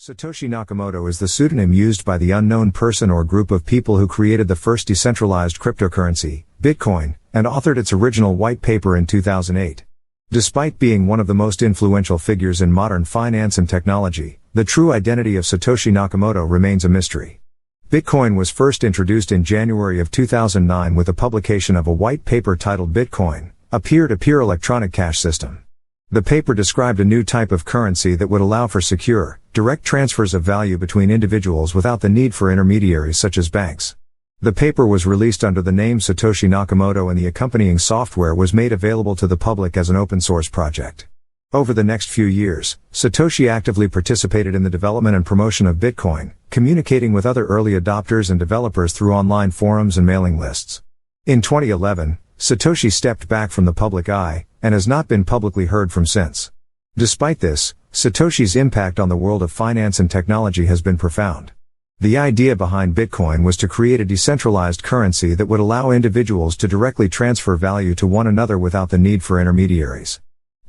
Satoshi Nakamoto is the pseudonym used by the unknown person or group of people who created the first decentralized cryptocurrency, Bitcoin, and authored its original white paper in 2008. Despite being one of the most influential figures in modern finance and technology, the true identity of Satoshi Nakamoto remains a mystery. Bitcoin was first introduced in January of 2009 with the publication of a white paper titled Bitcoin, a peer-to-peer electronic cash system. The paper described a new type of currency that would allow for secure, direct transfers of value between individuals without the need for intermediaries such as banks. The paper was released under the name Satoshi Nakamoto, and the accompanying software was made available to the public as an open-source project. Over the next few years, Satoshi actively participated in the development and promotion of Bitcoin, communicating with other early adopters and developers through online forums and mailing lists. In 2011, Satoshi stepped back from the public eye, and has not been publicly heard from since. Despite this, Satoshi's impact on the world of finance and technology has been profound. The idea behind Bitcoin was to create a decentralized currency that would allow individuals to directly transfer value to one another without the need for intermediaries.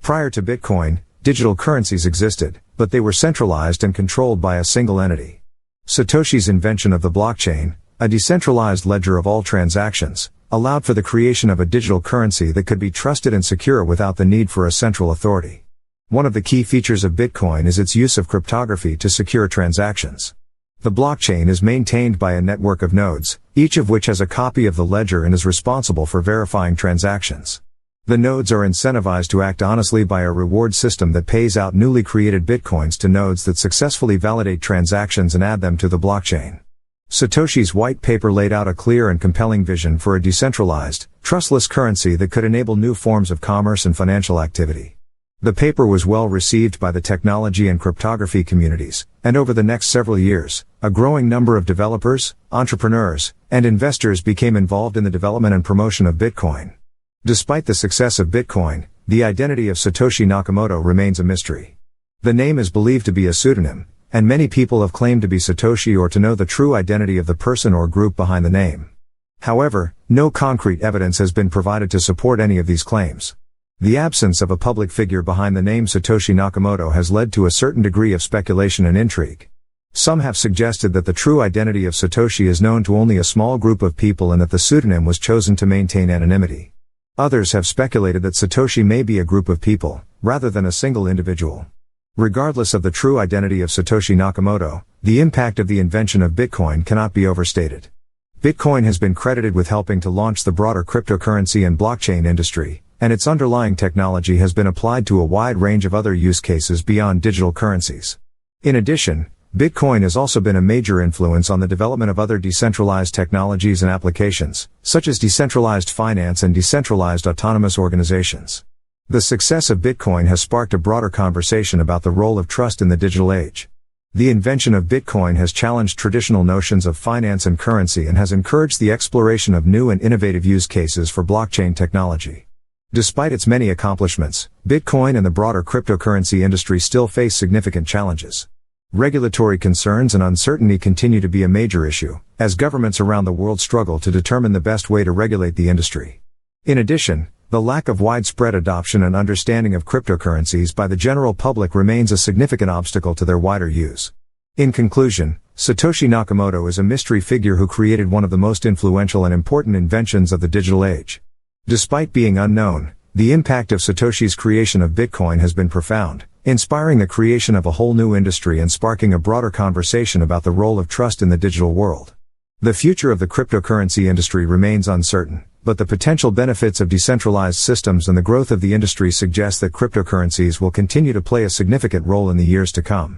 Prior to Bitcoin, digital currencies existed, but they were centralized and controlled by a single entity. Satoshi's invention of the blockchain, a decentralized ledger of all transactions, allowed for the creation of a digital currency that could be trusted and secure without the need for a central authority. One of the key features of Bitcoin is its use of cryptography to secure transactions. The blockchain is maintained by a network of nodes, each of which has a copy of the ledger and is responsible for verifying transactions. The nodes are incentivized to act honestly by a reward system that pays out newly created Bitcoins to nodes that successfully validate transactions and add them to the blockchain. Satoshi's white paper laid out a clear and compelling vision for a decentralized, trustless currency that could enable new forms of commerce and financial activity. The paper was well received by the technology and cryptography communities, and over the next several years, a growing number of developers, entrepreneurs, and investors became involved in the development and promotion of Bitcoin. Despite the success of Bitcoin, the identity of Satoshi Nakamoto remains a mystery. The name is believed to be a pseudonym, and many people have claimed to be Satoshi or to know the true identity of the person or group behind the name. However, no concrete evidence has been provided to support any of these claims. The absence of a public figure behind the name Satoshi Nakamoto has led to a certain degree of speculation and intrigue. Some have suggested that the true identity of Satoshi is known to only a small group of people and that the pseudonym was chosen to maintain anonymity. Others have speculated that Satoshi may be a group of people, rather than a single individual. Regardless of the true identity of Satoshi Nakamoto, the impact of the invention of Bitcoin cannot be overstated. Bitcoin has been credited with helping to launch the broader cryptocurrency and blockchain industry, and its underlying technology has been applied to a wide range of other use cases beyond digital currencies. In addition, Bitcoin has also been a major influence on the development of other decentralized technologies and applications, such as decentralized finance and decentralized autonomous organizations. The success of Bitcoin has sparked a broader conversation about the role of trust in the digital age. The invention of Bitcoin has challenged traditional notions of finance and currency and has encouraged the exploration of new and innovative use cases for blockchain technology. Despite its many accomplishments, Bitcoin and the broader cryptocurrency industry still face significant challenges. Regulatory concerns and uncertainty continue to be a major issue, as governments around the world struggle to determine the best way to regulate the industry. In addition, the lack of widespread adoption and understanding of cryptocurrencies by the general public remains a significant obstacle to their wider use. In conclusion, Satoshi Nakamoto is a mystery figure who created one of the most influential and important inventions of the digital age. Despite being unknown, the impact of Satoshi's creation of Bitcoin has been profound, inspiring the creation of a whole new industry and sparking a broader conversation about the role of trust in the digital world. The future of the cryptocurrency industry remains uncertain, but the potential benefits of decentralized systems and the growth of the industry suggest that cryptocurrencies will continue to play a significant role in the years to come.